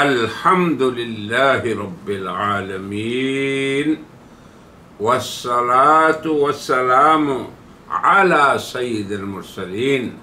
الحمد لله رب العالمين والصلاة والسلام على سيد المرسلين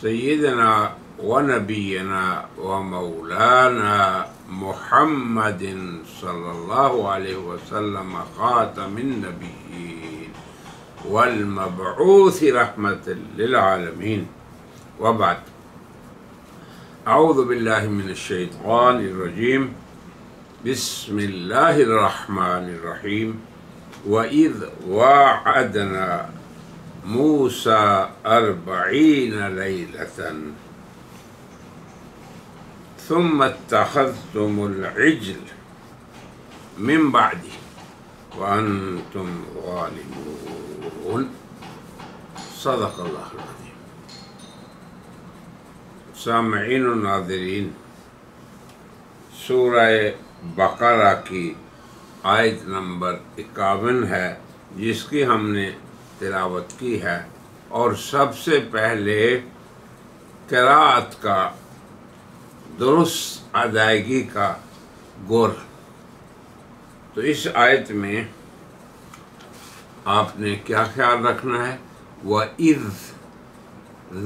سيدنا ونبينا ومولانا محمد صلى الله عليه وسلم خاتم النبيين والمبعوث رحمة للعالمين وبعد. أعوذ بالله من الشيطان الرجيم. بسم الله الرحمن الرحيم. وإذ وعدنا موسى 40 ليلة ثم اتخذتم العجل من بعده وأنتم ظالمون. صدق اللہ العظیم. سامعین و ناظرین، سورہ بقرہ کی آیت نمبر 51 ہے جس کی ہم نے تلاوت کی ہے، اور سب سے پہلے قرأت کا درست ادائیگی کا گر. تو اس آیت میں آپ نے کیا خیال رکھنا ہے؟ وَإِذْ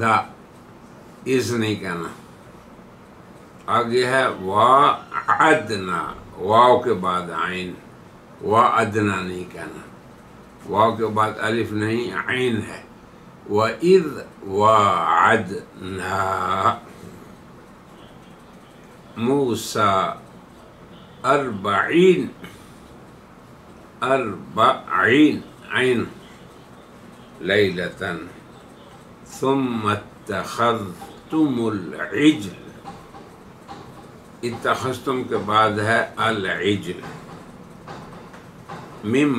لا از نہیں کہنا. آگے ہے وَعَدْنَا، واو کے بعد عین، وَعَدْنَا نہیں کہنا. واو کے بعد الف نہیں، عین ہے. وَإِذْ وَعَدْنَا موسیٰ 40 عین لیلة ثم اتخذتم العجل. اتخذتم کے بعد ہے العجل. من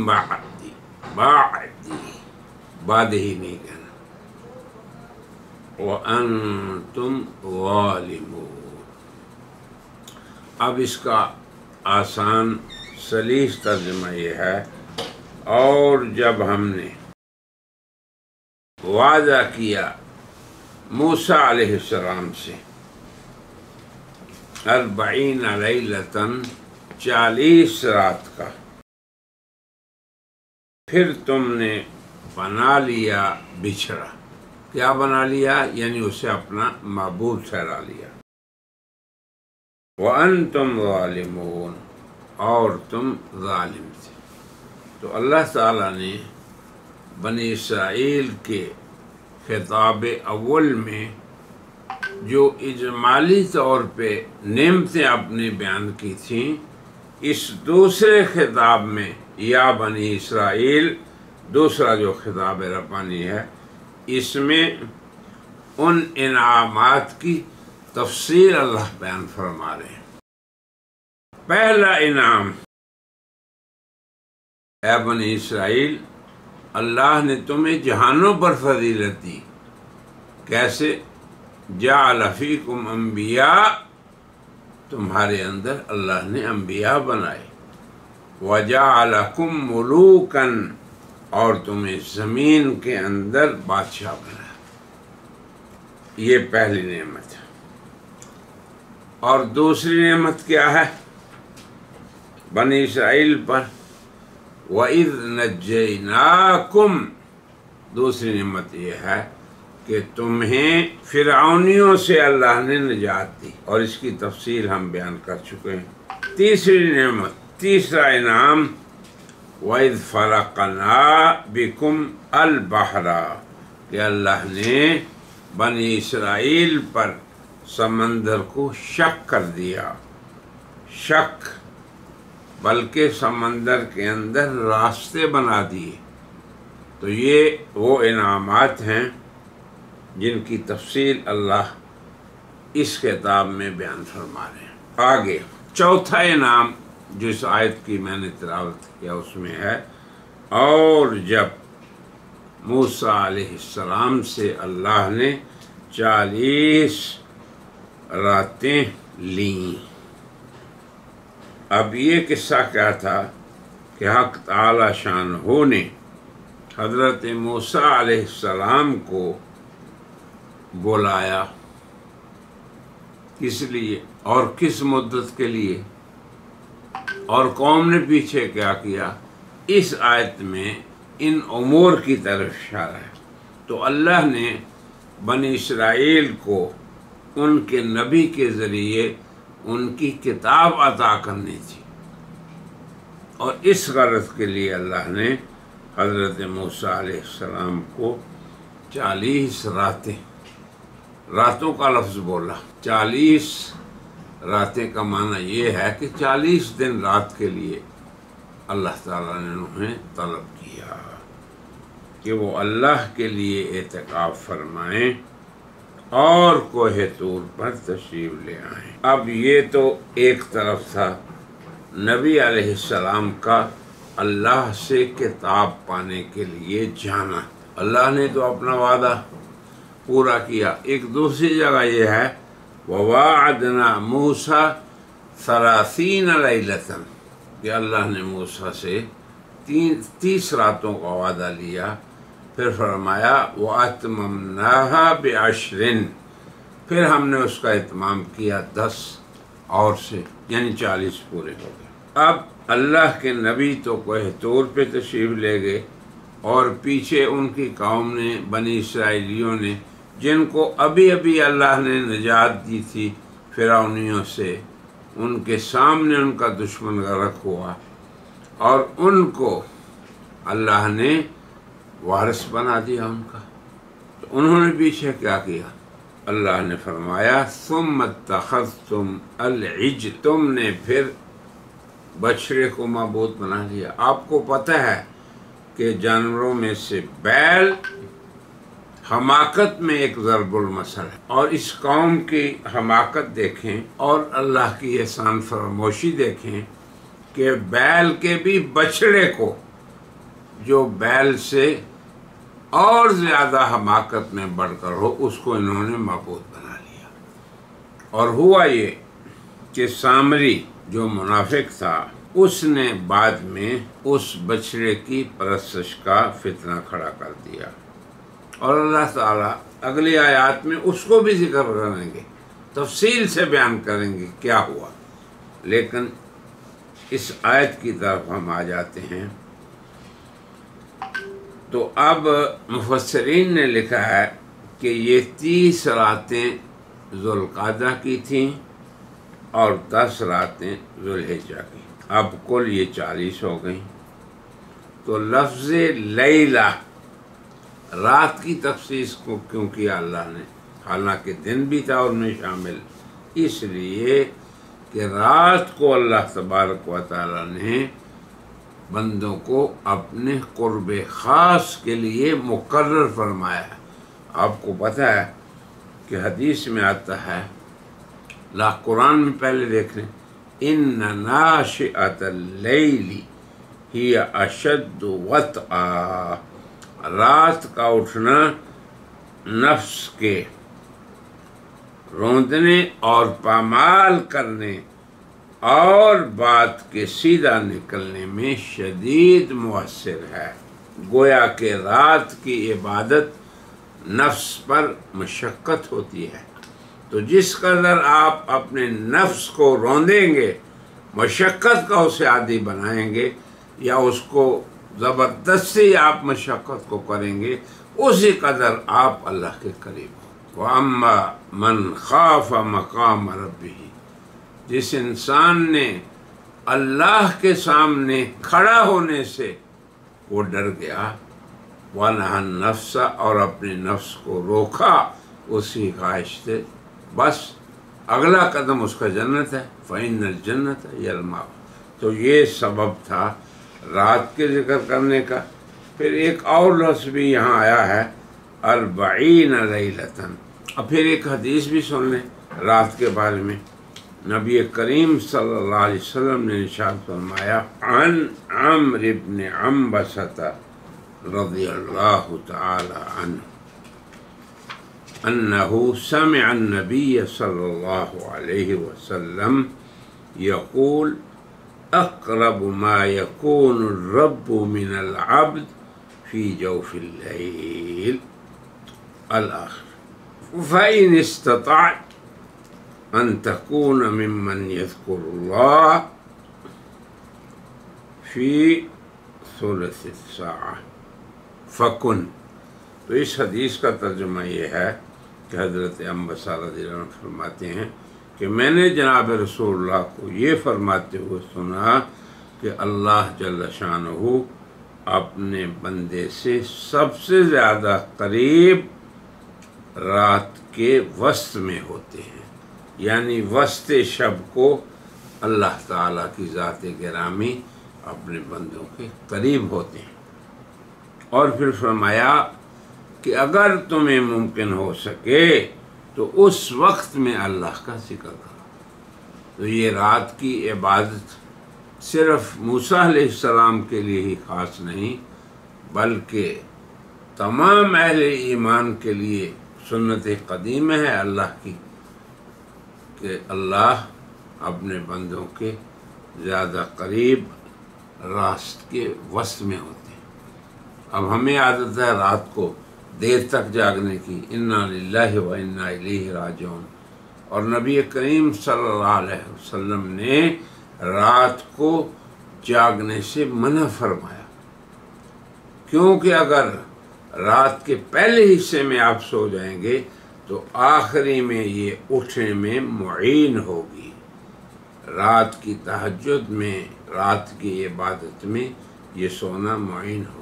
بعد ہی نہیں کہنا. وَأَنْتُمْ ظَالِمُونَ. اب اس کا آسان سلیس ترجمہ یہ ہے، اور جب ہم نے وعدہ کیا موسیٰ علیہ السلام سے 40 لیلۃً 40 رات کا، پھر تم نے بنا لیا بچھڑا. کیا بنا لیا؟ یعنی اسے اپنا معبود ٹھہرا لیا. وَأَنْتُمْ ظَالِمُونَ، اور تم ظالم تھے. تو اللہ تعالیٰ نے بنی اسرائیل کے خطاب اول میں جو اجمالی طور پہ نعمتیں اپنی بیان کی تھیں، اس دوسرے خطاب میں یا بنی اسرائیل، دوسرا جو خطاب ربانی ہے، اس میں ان انعامات کی تفصیل اللہ بیان فرما رہے ہیں. پہلا انعام، اے بنی اسرائیل، اللہ نے تمہیں جہانوں پر فضیلت دی. کیسے؟ جعل فیکم انبیاء، تمہارے اندر اللہ نے انبیاء بنائے. وجعلکم ملوکا، اور تمہیں زمین کے اندر بادشاہ بنایا. یہ پہلی نعمت ہے. اور دوسری نعمت کیا ہے بنی اسرائیل پر؟ وَإِذْ نَجَّيْنَاكُمْ. دوسری نعمت یہ ہے کہ تمہیں فرعونیوں سے اللہ نے نجات دی، اور اس کی تفصیل ہم بیان کر چکے ہیں. تیسری نعمت، تیسرا انعام، وَإِذْ فَرَقْنَا بِكُمْ الْبَحْرَ، کہ اللہ نے بنی اسرائیل پر سمندر کو شق کر دیا. شق، بلکہ سمندر کے اندر راستے بنا دیے. تو یہ وہ انعامات ہیں جن کی تفصیل اللہ اس کتاب میں بیان فرما رہے ہیں. آگے چوتھا انعام جو اس آیت کی میں نے تلاوت کیا اس میں ہے، اور جب موسیٰ علیہ السلام سے اللہ نے 40 راتیں لیں. اب یہ قصہ کیا تھا کہ حق تعالی شانہ نے حضرت موسیٰ علیہ السلام کو بلایا کس لیے اور کس مدت کے لیے، اور قوم نے پیچھے کیا کیا، اس آیت میں ان امور کی طرف اشارہ ہے۔ تو اللہ نے بنی اسرائیل کو ان کے نبی کے ذریعے ان کی کتاب عطا کرنی تھی، اور اس غرض کے لیے اللہ نے حضرت موسیٰ علیہ السلام کو 40 راتوں کا لفظ بولا۔ 40 راتیں کا معنی یہ ہے کہ 40 دن رات کے لیے اللہ تعالیٰ نے انہیں طلب کیا کہ وہ اللہ کے لیے اعتکاف فرمائیں اور کوہ طور پر تشریف لے آئیں۔ اب یہ تو ایک طرف تھا نبی علیہ السلام کا اللہ سے کتاب پانے کے لیے جانا، اللہ نے تو اپنا وعدہ پورا کیا۔ ایک دوسری جگہ یہ ہے وَوَاعَدْنَا مُوسَىٰ 30 لَيْلَةً کہ اللہ نے موسیٰ سے 30 راتوں کا وعدہ لیا، پھر فرمایا وَأَتْمَمْنَاهَا بِعَشْرٍ، پھر ہم نے اس کا اتمام کیا 10 اور سے، یعنی 40 پورے ہو گئے۔ اب اللہ کے نبی تو کوہ طور پہ تشریف لے گئے، اور پیچھے ان کی قوم نے، بنی اسرائیلیوں نے، جن کو ابھی ابھی اللہ نے نجات دی تھی فرعونیوں سے، ان کے سامنے ان کا دشمن غرق ہوا، اور ان کو اللہ نے وارث بنا دیا ان کا۔ تو انہوں نے پیچھے کیا کیا؟ اللہ نے فرمایا ثم اتخذتم العجل، تم نے پھر بچڑے کو معبود بنا لیا۔ آپ کو پتہ ہے کہ جانوروں میں سے بیل حماقت میں ایک ضرب المثل ہے، اور اس قوم کی حماقت دیکھیں اور اللہ کی احسان فراموشی دیکھیں کہ بیل کے بھی بچڑے کو، جو بیل سے اور زیادہ حماقت میں بڑھ کر ہو، اس کو انہوں نے معبود بنا لیا۔ اور ہوا یہ کہ سامری جو منافق تھا، اس نے بعد میں اس بچڑے کی پرستش کا فتنہ کھڑا کر دیا، اور اللہ تعالیٰ اگلی آیات میں اس کو بھی ذکر کریں گے، تفصیل سے بیان کریں گے کیا ہوا۔ لیکن اس آیت کی طرف ہم آ جاتے ہیں۔ تو اب مفسرین نے لکھا ہے کہ یہ 30 راتیں ذوالقعدہ کی تھیں اور 10 راتیں ذوالحجہ کی، اب کل یہ 40 ہو گئیں۔ تو لفظ لیلہ، رات کی تخصیص کو کیوں کیا اللہ نے؟ حالانکہ دن بھی تھا ان میں شامل، اس لیے کہ رات کو اللہ تبارک و تعالیٰ نے بندوں کو اپنے قرب خاص کے لیے مقرر فرمایا ہے۔ آپ کو پتہ ہے کہ حدیث میں آتا ہے، قرآن میں پہلے دیکھ لیں، ان ناشئۃ اللیل ہی اشد وطئا، رات کا اٹھنا نفس کے روندنے اور پامال کرنے اور بات کے سیدھا نکلنے میں شدید مؤثر ہے۔ گویا کہ رات کی عبادت نفس پر مشقت ہوتی ہے، تو جس قدر آپ اپنے نفس کو روندیں گے، مشقت کا اسے عادی بنائیں گے، یا اس کو زبردستی آپ مشقت کو کریں گے، اسی قدر آپ اللہ کے قریب ہوں۔ وَأَمَّا مَنْ خَافَ مَقَامَ رَبِّهِ، جس انسان نے اللہ کے سامنے کھڑا ہونے سے وہ ڈر گیا، وَنَهَى النَّفْسَ، اور اپنے نفس کو روکا اسی خواہش سے، بس اگلا قدم اس کا جنت ہے، فَإِنَّ الْجَنَّةَ هِيَ الْمَأْوَىٰ۔ تو یہ سبب تھا رات کے ذکر کرنے کا۔ پھر ایک اور لفظ بھی یہاں آیا ہے 40 لیلۃ، اور پھر ایک حدیث بھی سن لیں رات کے بارے میں۔ نبی کریم صلی اللہ علیہ وسلم نے ارشاد فرمایا، عن عمرو بن عنبسۃ رضی اللہ تعالی عنہ انہ سمع النبی صلی اللہ علیہ وسلم یقول اقرب ما یکون الرب من العبد فی جوف اللیل الآخر فإن استطعت ان تکون ممن یذکر اللہ فی ثلث الساعہ فکن. تو اس حدیث کا ترجمہ یہ ہے کہ حضرت عنبسہ رضی اللہ عنہ فرماتے ہیں کہ میں نے جناب رسول اللہ کو یہ فرماتے ہوئے سنا کہ اللہ جل شانہ اپنے بندے سے سب سے زیادہ قریب رات کے وسط میں ہوتے ہیں، یعنی وسط شب کو اللہ تعالیٰ کی ذات گرامی اپنے بندوں کے قریب ہوتے ہیں. اور پھر فرمایا کہ اگر تمہیں ممکن ہو سکے تو اس وقت میں اللہ کا ذکر کرو. تو یہ رات کی عبادت صرف موسیٰ علیہ السلام کے لیے ہی خاص نہیں، بلکہ تمام اہل ایمان کے لیے سنت قدیم ہے اللہ کی کہ اللہ اپنے بندوں کے زیادہ قریب رات کے وسط میں ہوتے ہیں. اب ہمیں عادت ہے رات کو دیر تک جاگنے کی، انا للہ و انا الیہ راجعون، اور نبی کریم صلی اللہ علیہ وسلم نے رات کو جاگنے سے منع فرمایا، کیونکہ اگر رات کے پہلے حصے میں آپ سو جائیں گے تو آخری میں یہ اٹھنے میں معین ہوگی. رات کی تہجد میں، رات کی عبادت میں یہ سونا معین ہوگا،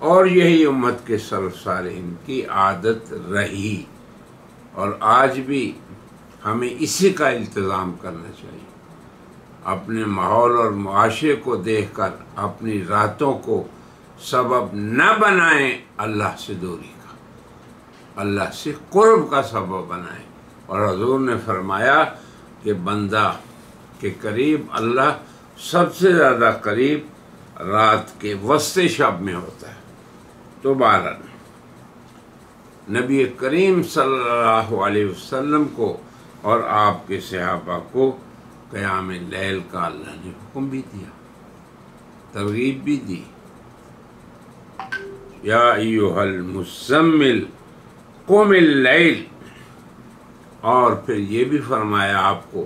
اور یہی امت کے سلف صالحین کی عادت رہی، اور آج بھی ہمیں اسی کا التزام کرنا چاہیے. اپنے ماحول اور معاشرے کو دیکھ کر اپنی راتوں کو سبب نہ بنائیں اللہ سے دوری کا، اللہ سے قرب کا سبب بنائیں. اور حضور نے فرمایا کہ بندہ کے قریب اللہ سب سے زیادہ قریب رات کے وسط شب میں ہوتا ہے. تو بہرحال نبی کریم صلی اللہ علیہ وسلم کو اور آپ کے صحابہ کو قیام اللیل کا اللہ نے حکم بھی دیا، ترغیب بھی دی. یا ایھا المزمل قم اللیل، اور پھر یہ بھی فرمایا آپ کو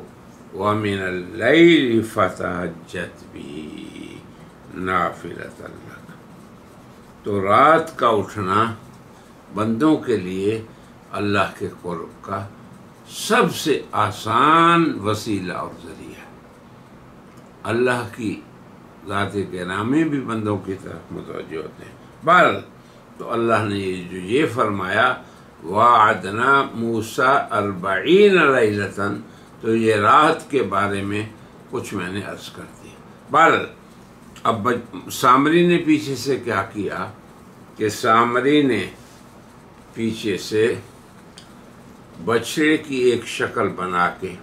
وَمِنَ اللَّيْلِ فَتَہجَّدْ بِهِ نَافِلَةً لَکَ. تو رات کا اٹھنا بندوں کے لیے اللہ کے قرب کا سب سے آسان وسیلہ اور ذریعہ. اللہ کی ذات گرامی بھی بندوں کی طرف متوجہ ہوتے ہیں. بہرحال تو اللہ نے یہ فرمایا وَعَدْنَا مُوسَىٰ 40 لَيْلَةً، تو یہ رات کے بارے میں کچھ میں نے عرض کر دیا. بہرحال اب سامری نے پیچھے سے کیا کیا کہ سامری نے پیچھے سے بچڑے کی ایک شکل بنا کے،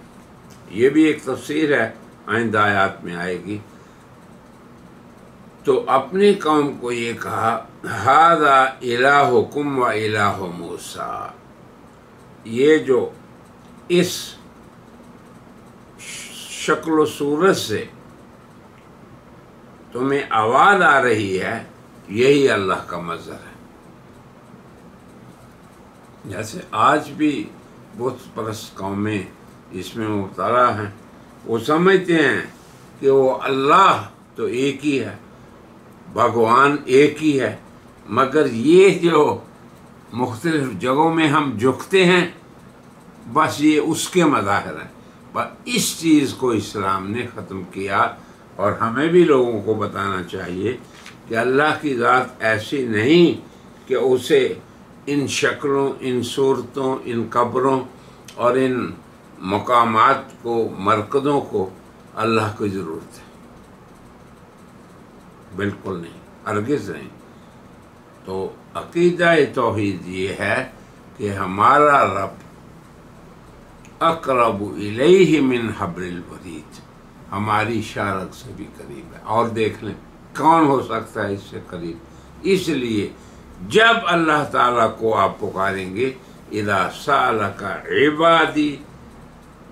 یہ بھی ایک تفسیر ہے آئندہ آیات میں آئے گی، تو اپنی قوم کو یہ کہا ھذا الہکم و الہ موسیٰ، یہ جو اس شکل و صورت سے تمہیں آواز آ رہی ہے یہی اللہ کا منظر ہے. جیسے آج بھی بت پرست قومیں اس میں مبتلا ہیں، وہ سمجھتے ہیں کہ وہ اللہ تو ایک ہی ہے، بھگوان ایک ہی ہے، مگر یہ جو مختلف جگہوں میں ہم جھکتے ہیں بس یہ اس کے مظاہر ہیں. بس اس چیز کو اسلام نے ختم کیا، اور ہمیں بھی لوگوں کو بتانا چاہیے کہ اللہ کی ذات ایسی نہیں کہ اسے ان شکلوں، ان صورتوں، ان قبروں اور ان مقامات کو، مرکزوں کو اللہ کی ضرورت ہے. بالکل نہیں، ہرگز نہیں. تو عقیدہ توحید یہ ہے کہ ہمارا رب اقرب الیہ من حبل الورید، ہماری شارک سے بھی قریب ہے. اور دیکھ لیں کون ہو سکتا ہے اس سے قریب. اس لیے جب اللہ تعالیٰ کو آپ پکاریں گے اذا سألک عبادی،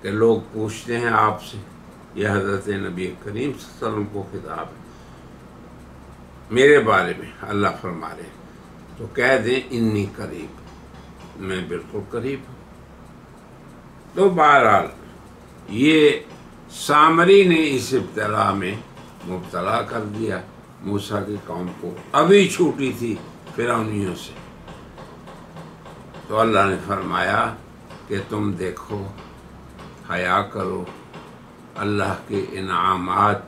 کہ لوگ پوچھتے ہیں آپ سے، یہ حضرت نبی کریم صلی اللہ علیہ وسلم کو خطاب ہے میرے بارے میں، اللہ فرما رہے ہیں، تو کہہ دیں انی قریب، میں بالکل قریب ہوں. تو بہرحال یہ سامری نے اس ابتلا میں مبتلا کر دیا موسیٰ کی قوم کو، ابھی چھوٹی تھی فرعونیوں سے۔ تو اللہ نے فرمایا کہ تم دیکھو، حیا کرو اللہ کے انعامات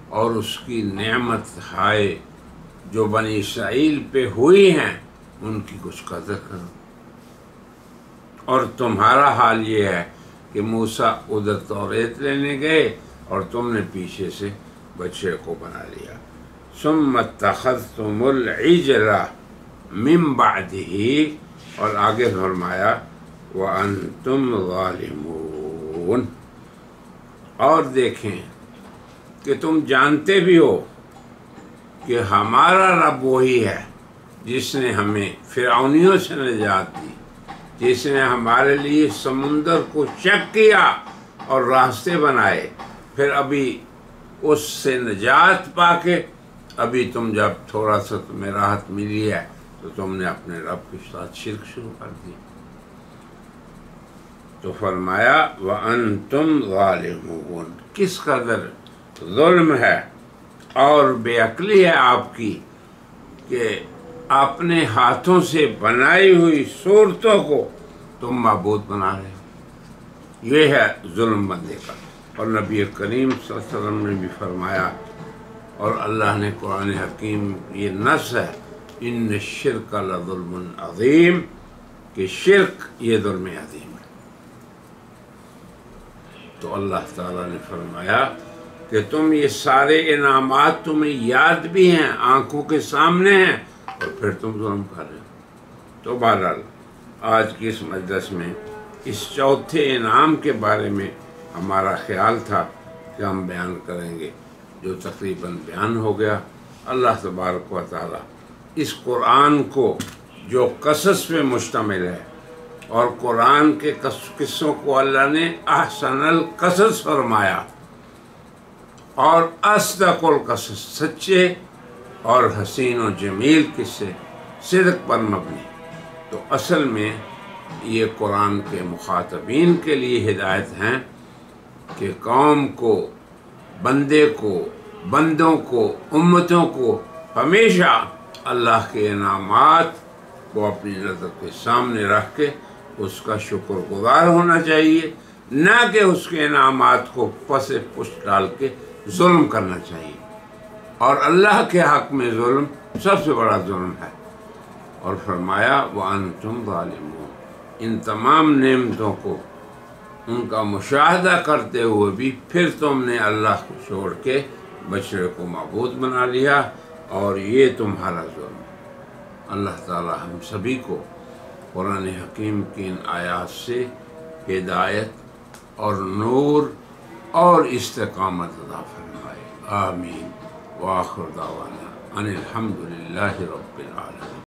اور اس کی نعمت ہائے جو بنی اسرائیل پہ ہوئی ہیں، ان کی کچھ قدر کرو۔ اور تمہارا حال یہ ہے کہ موسیٰ ادھر توریت لینے گئے اور تم نے پیچھے سے بچے کو بنا لیا۔ ثم اتخذتم العجل من بعدہ، اور آگے فرمایا وانتم ظالمون، اور دیکھیں کہ تم جانتے بھی ہو کہ ہمارا رب وہی ہے جس نے ہمیں فرعونیوں سے نجات دی، جس نے ہمارے لیے سمندر کو چک کیا اور راستے بنائے، پھر ابھی اس سے نجات پا کے ابھی تم جب تھوڑا سا تمہیں راحت ملی ہے تو تم نے اپنے رب کے ساتھ شرک شروع کر دی۔ تو فرمایا وَأَنْتُمْ ظَالِمُونَ، کس قدر ظلم ہے اور بے عقلی ہے آپ کی کہ اپنے ہاتھوں سے بنائی ہوئی صورتوں کو تم معبود بنا رہے ہو۔ یہ ہے ظلم بندے کا۔ اور نبی کریم صلی اللہ علیہ وسلم نے بھی فرمایا، اور اللہ نے قرآن حکیم یہ نص ہے، ان الشرک لظلم عظیم، کہ شرک یہ ظلم عظیم ہے۔ تو اللہ تعالیٰ نے فرمایا کہ تم یہ سارے انعامات تمہیں یاد بھی ہیں، آنکھوں کے سامنے ہیں، اور پھر تم ظلم کر رہے ہو۔ تو بہرحال آج کی اس مجلس میں اس چوتھے انعام کے بارے میں ہمارا خیال تھا کہ ہم بیان کریں گے، جو تقریباً بیان ہو گیا۔ اللہ تبارک و تعالیٰ اس قرآن کو جو قصص پہ مشتمل ہے، اور قرآن کے قصوں کو اللہ نے احسن القصص فرمایا، اور اصدق القصص، سچے اور حسین و جمیل قصے، صدق پر مبنی۔ تو اصل میں یہ قرآن کے مخاطبین کے لیے ہدایت ہیں کہ قوم کو، بندے کو، بندوں کو، امتوں کو ہمیشہ اللہ کے انعامات کو اپنی نظر کے سامنے رکھ کے اس کا شکر گزار ہونا چاہیے، نہ کہ اس کے انعامات کو پس پشت ڈال کے ظلم کرنا چاہیے۔ اور اللہ کے حق میں ظلم سب سے بڑا ظلم ہے۔ اور فرمایا وَأَنْتُمْ ظَالِمُونَ، ان تمام نعمتوں کو، ان کا مشاہدہ کرتے ہوئے بھی پھر تم نے اللہ کو چھوڑ کے بچڑے کو معبود بنا لیا، اور یہ تمہارا ظلم ہے۔ اللہ تعالی ہم سبھی کو قرآن حکیم کی ان آیات سے ہدایت اور نور اور استقامت عطا فرمائے، آمین۔ وآخر دعوانا ان الحمد للہ رب العالمین۔